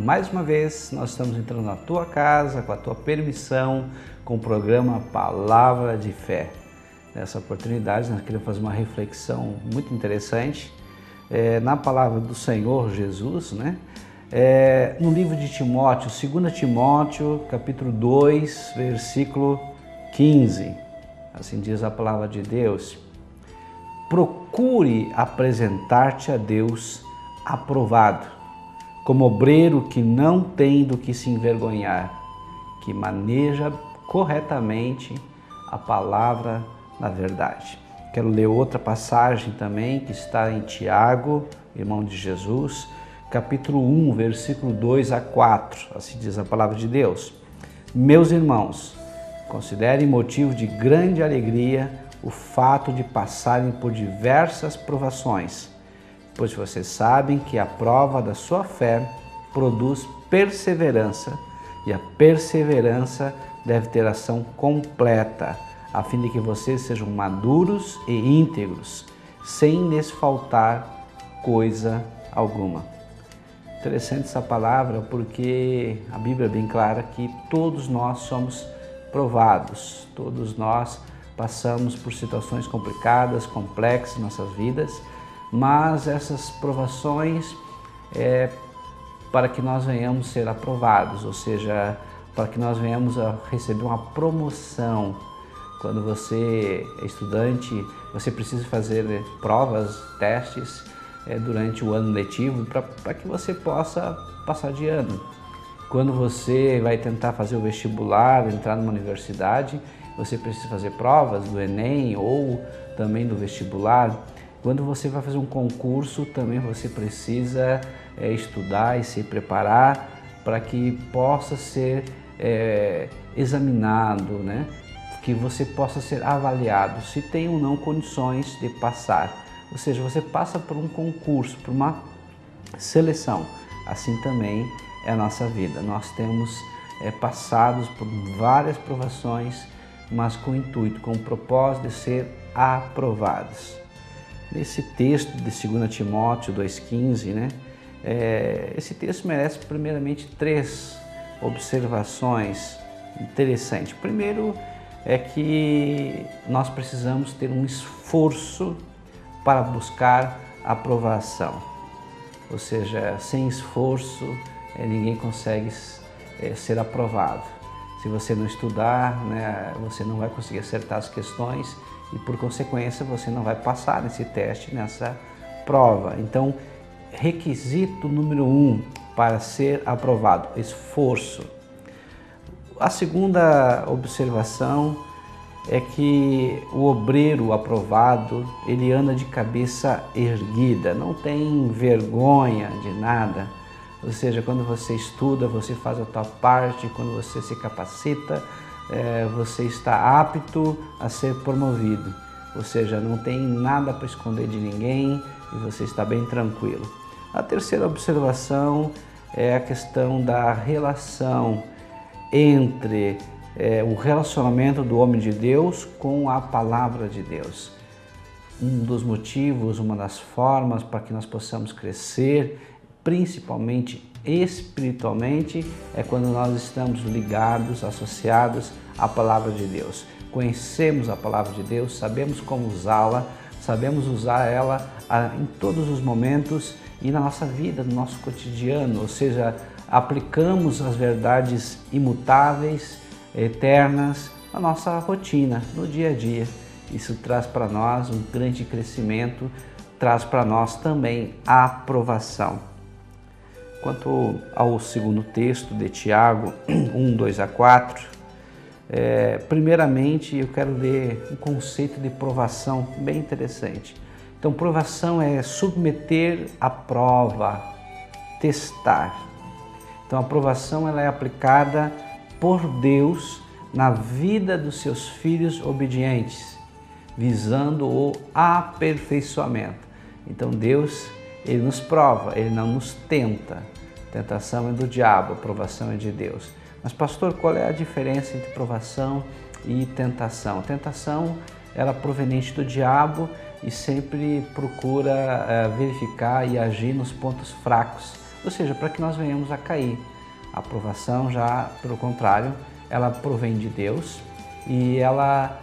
Mais uma vez, nós estamos entrando na tua casa, com a tua permissão, com o programa Palavra de Fé. Nessa oportunidade, nós queremos fazer uma reflexão muito interessante na palavra do Senhor Jesus, né? No livro de Timóteo, 2 Timóteo, capítulo 2, versículo 15. Assim diz a palavra de Deus. Procure apresentar-te a Deus aprovado, como obreiro que não tem do que se envergonhar, que maneja corretamente a palavra da verdade. Quero ler outra passagem também que está em Tiago, irmão de Jesus, capítulo 1, versículo 2 a 4. Assim diz a palavra de Deus. Meus irmãos, considerem motivo de grande alegria o fato de passarem por diversas provações, pois vocês sabem que a prova da sua fé produz perseverança, e a perseverança deve ter ação completa, a fim de que vocês sejam maduros e íntegros, sem lhes faltar coisa alguma. Interessante essa palavra, porque a Bíblia é bem clara que todos nós somos provados, todos nós passamos por situações complicadas, complexas em nossas vidas, mas essas provações para que nós venhamos ser aprovados, ou seja, para que nós venhamos a receber uma promoção. Quando você é estudante, você precisa fazer provas, testes durante o ano letivo para que você possa passar de ano. Quando você vai tentar fazer o vestibular, entrar numa universidade, você precisa fazer provas do Enem ou também do vestibular. Quando você vai fazer um concurso, também você precisa estudar e se preparar para que possa ser examinado, né? Que você possa ser avaliado se tem ou não condições de passar. Ou seja, você passa por um concurso, por uma seleção. Assim também é a nossa vida. Nós temos passados por várias provações, mas com o intuito, com o propósito de ser aprovados. Nesse texto de 2 Timóteo 2,15, né? Esse texto merece primeiramente 3 observações interessantes. Primeiro é que nós precisamos ter um esforço para buscar aprovação. Ou seja, sem esforço ninguém consegue ser aprovado. Se você não estudar, né, você não vai conseguir acertar as questões e, por consequência, você não vai passar nesse teste, nessa prova. Então, requisito número 1 para ser aprovado: esforço. A segunda observação é que o obreiro aprovado, ele anda de cabeça erguida, não tem vergonha de nada. Ou seja, quando você estuda, você faz a tua parte, quando você se capacita, você está apto a ser promovido. Ou seja, não tem nada para esconder de ninguém e você está bem tranquilo. A terceira observação é a questão da relação entre o relacionamento do homem de Deus com a palavra de Deus. Um dos motivos, uma das formas para que nós possamos crescer, principalmente espiritualmente, é quando nós estamos ligados, associados à palavra de Deus. Conhecemos a palavra de Deus, sabemos como usá-la, sabemos usar ela em todos os momentos e na nossa vida, no nosso cotidiano, ou seja, aplicamos as verdades imutáveis, eternas, na nossa rotina, no dia a dia. Isso traz para nós um grande crescimento, traz para nós também a aprovação. Quanto ao segundo texto de Tiago, 1, 2 a 4, primeiramente eu quero ler um conceito de provação bem interessante. Então, provação é submeter à prova, testar. Então, a provação ela é aplicada por Deus na vida dos seus filhos obedientes, visando o aperfeiçoamento. Então, Deus, Ele nos prova, Ele não nos tenta. Tentação é do diabo, a provação é de Deus. Mas, pastor, qual é a diferença entre provação e tentação? Tentação, ela é proveniente do diabo e sempre procura verificar e agir nos pontos fracos ou seja, para que nós venhamos a cair. A aprovação já, pelo contrário, ela provém de Deus e ela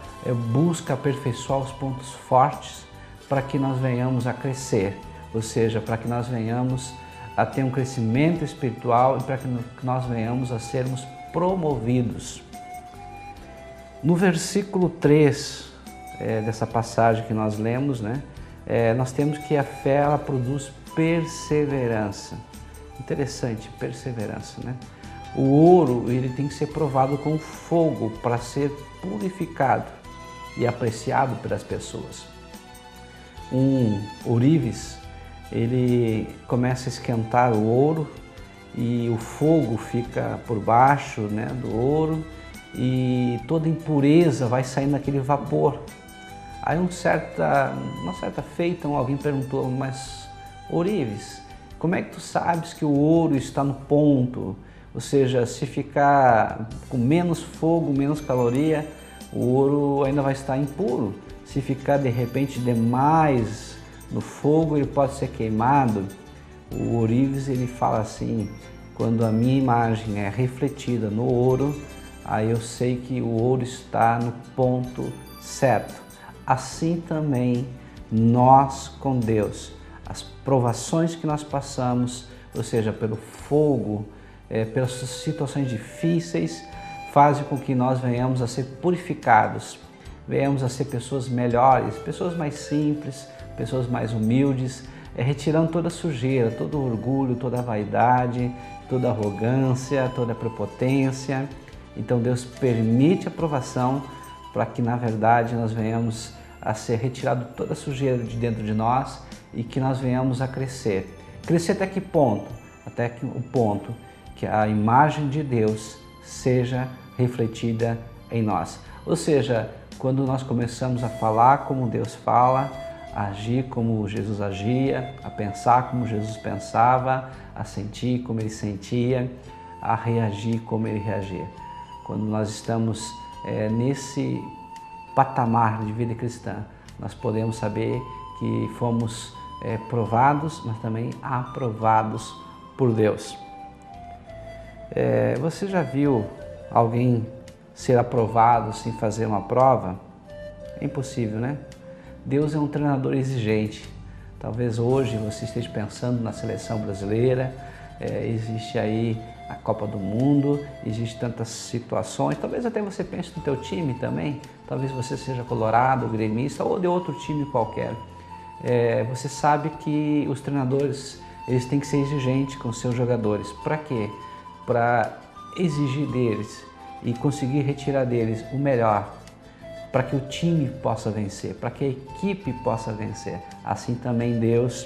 busca aperfeiçoar os pontos fortes para que nós venhamos a crescer, ou seja, para que nós venhamos a ter um crescimento espiritual e para que nós venhamos a sermos promovidos. No versículo 3 dessa passagem que nós lemos, nós temos que a fé ela produz perseverança. Interessante, perseverança, O ouro ele tem que ser provado com fogo para ser purificado e apreciado pelas pessoas. Um ourives, ele começa a esquentar o ouro e o fogo fica por baixo do ouro e toda impureza vai saindo daquele vapor. Aí uma certa feita, alguém perguntou, mas ourives, como é que tu sabes que o ouro está no ponto? Ou seja, se ficar com menos fogo, menos caloria, o ouro ainda vai estar impuro. Se ficar de repente demais no fogo, ele pode ser queimado. O ourives ele fala assim, quando a minha imagem é refletida no ouro, aí eu sei que o ouro está no ponto certo. Assim também nós com Deus, as provações que nós passamos, ou seja, pelo fogo, pelas situações difíceis, fazem com que nós venhamos a ser purificados, venhamos a ser pessoas melhores, pessoas mais simples, pessoas mais humildes, retirando toda a sujeira, todo o orgulho, toda a vaidade, toda a arrogância, toda a prepotência. Então Deus permite a provação para que na verdade nós venhamos a ser retirado toda a sujeira de dentro de nós e que nós venhamos a crescer. Crescer até que ponto? Até que o ponto que a imagem de Deus seja refletida em nós. Ou seja, quando nós começamos a falar como Deus fala, a agir como Jesus agia, a pensar como Jesus pensava, a sentir como Ele sentia, a reagir como Ele reagia. Quando nós estamos nesse patamar de vida cristã, nós podemos saber que fomos provados, mas também aprovados por Deus. Você já viu alguém ser aprovado sem fazer uma prova? É impossível, Deus é um treinador exigente. Talvez hoje você esteja pensando na seleção brasileira, existe aí a Copa do Mundo, existem tantas situações, talvez até você pense no teu time também, talvez você seja colorado, gremista ou de outro time qualquer. Você sabe que os treinadores eles têm que ser exigentes com seus jogadores. Para quê? Para exigir deles e conseguir retirar deles o melhor, para que o time possa vencer, para que a equipe possa vencer. Assim também Deus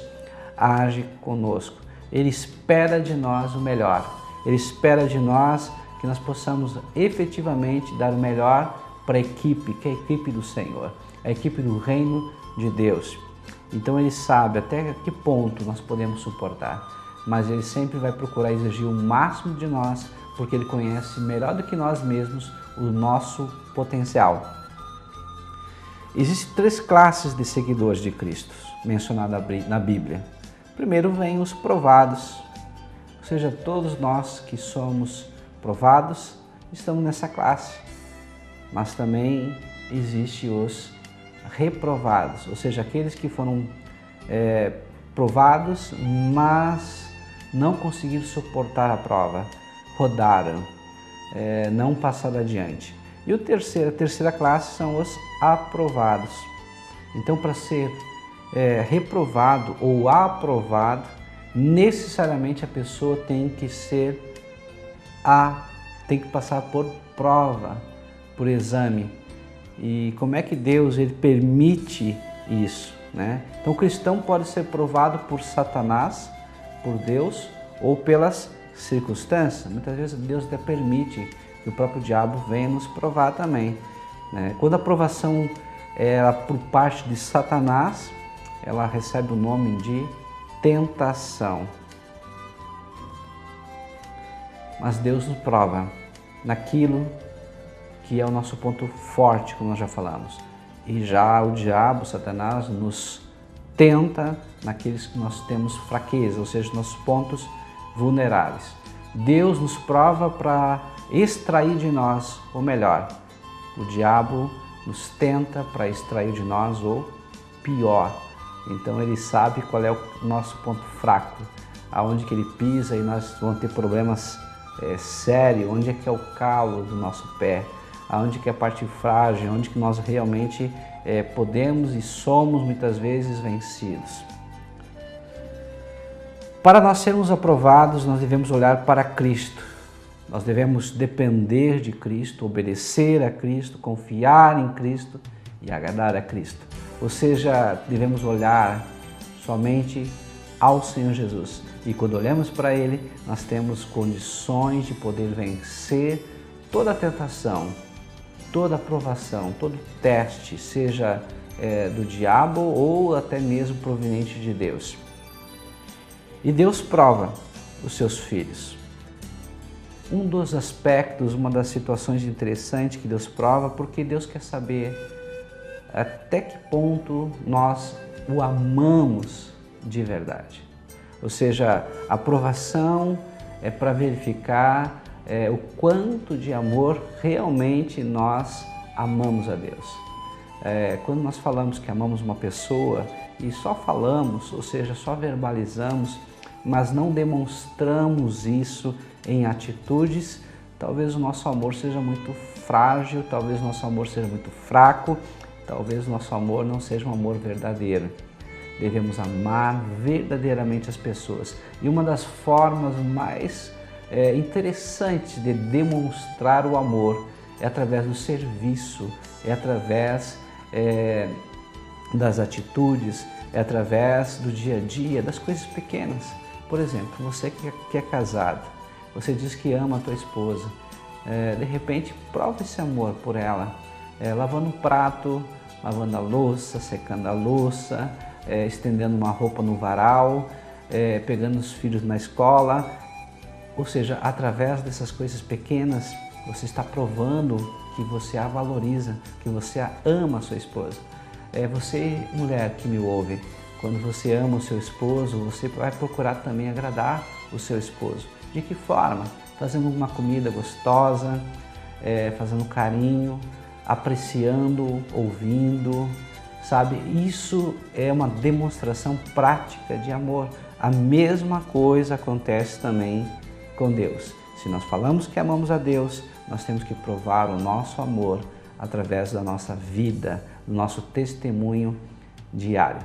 age conosco. Ele espera de nós o melhor. Ele espera de nós que nós possamos efetivamente dar o melhor para a equipe, que é a equipe do Senhor, a equipe do reino de Deus. Então Ele sabe até que ponto nós podemos suportar, mas Ele sempre vai procurar exigir o máximo de nós, porque Ele conhece melhor do que nós mesmos o nosso potencial. Existem 3 classes de seguidores de Cristo mencionadas na Bíblia. Primeiro vem os provados, ou seja, todos nós que somos provados estamos nessa classe. Mas também existem os reprovados, ou seja, aqueles que foram provados, mas não conseguiram suportar a prova, rodaram, não passaram adiante. E a terceira classe são os aprovados. Então, para ser reprovado ou aprovado, necessariamente a pessoa tem que passar por prova, por exame. E como é que Deus ele permite isso, Então o cristão pode ser provado por Satanás, por Deus ou pelas circunstâncias. Muitas vezes Deus até permite que o próprio diabo venha nos provar também, Quando a provação é por parte de Satanás, ela recebe o nome de tentação. Mas Deus nos prova naquilo que é o nosso ponto forte, como nós já falamos. E já o diabo, Satanás, nos tenta naqueles que nós temos fraqueza, ou seja, nossos pontos vulneráveis. Deus nos prova para extrair de nós o melhor. O diabo nos tenta para extrair de nós o pior. Então ele sabe qual é o nosso ponto fraco, aonde que ele pisa e nós vamos ter problemas sérios, onde é que é o calo do nosso pé, aonde que é a parte frágil, onde que nós realmente podemos e somos muitas vezes vencidos. Para nós sermos aprovados, nós devemos olhar para Cristo. Nós devemos depender de Cristo, obedecer a Cristo, confiar em Cristo e agradar a Cristo. Ou seja, devemos olhar somente ao Senhor Jesus. E quando olhamos para Ele, nós temos condições de poder vencer toda a tentação, toda a provação, todo teste, seja do diabo ou até mesmo proveniente de Deus. E Deus prova os seus filhos. Um dos aspectos, uma das situações interessantes que Deus prova, porque Deus quer saber até que ponto nós o amamos de verdade. Ou seja, a provação é para verificar o quanto de amor realmente nós amamos a Deus. Quando nós falamos que amamos uma pessoa e só falamos, ou seja, só verbalizamos, mas não demonstramos isso em atitudes, talvez o nosso amor seja muito frágil, talvez o nosso amor seja muito fraco, talvez o nosso amor não seja um amor verdadeiro. Devemos amar verdadeiramente as pessoas. E uma das formas mais interessantes de demonstrar o amor é através do serviço, é através das atitudes, é através do dia a dia, das coisas pequenas. Por exemplo, você que é casado, você diz que ama a tua esposa, de repente prova esse amor por ela, lavando um prato, lavando a louça, secando a louça, estendendo uma roupa no varal, pegando os filhos na escola. Ou seja, através dessas coisas pequenas, você está provando que você a valoriza, que você ama a sua esposa. Você, mulher que me ouve, quando você ama o seu esposo, você vai procurar também agradar o seu esposo. De que forma? Fazendo uma comida gostosa, fazendo carinho, apreciando, ouvindo, sabe? Isso é uma demonstração prática de amor. A mesma coisa acontece também com Deus. Se nós falamos que amamos a Deus, nós temos que provar o nosso amor através da nossa vida, do nosso testemunho diário.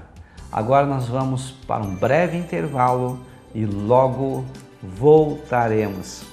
Agora nós vamos para um breve intervalo e logo voltaremos.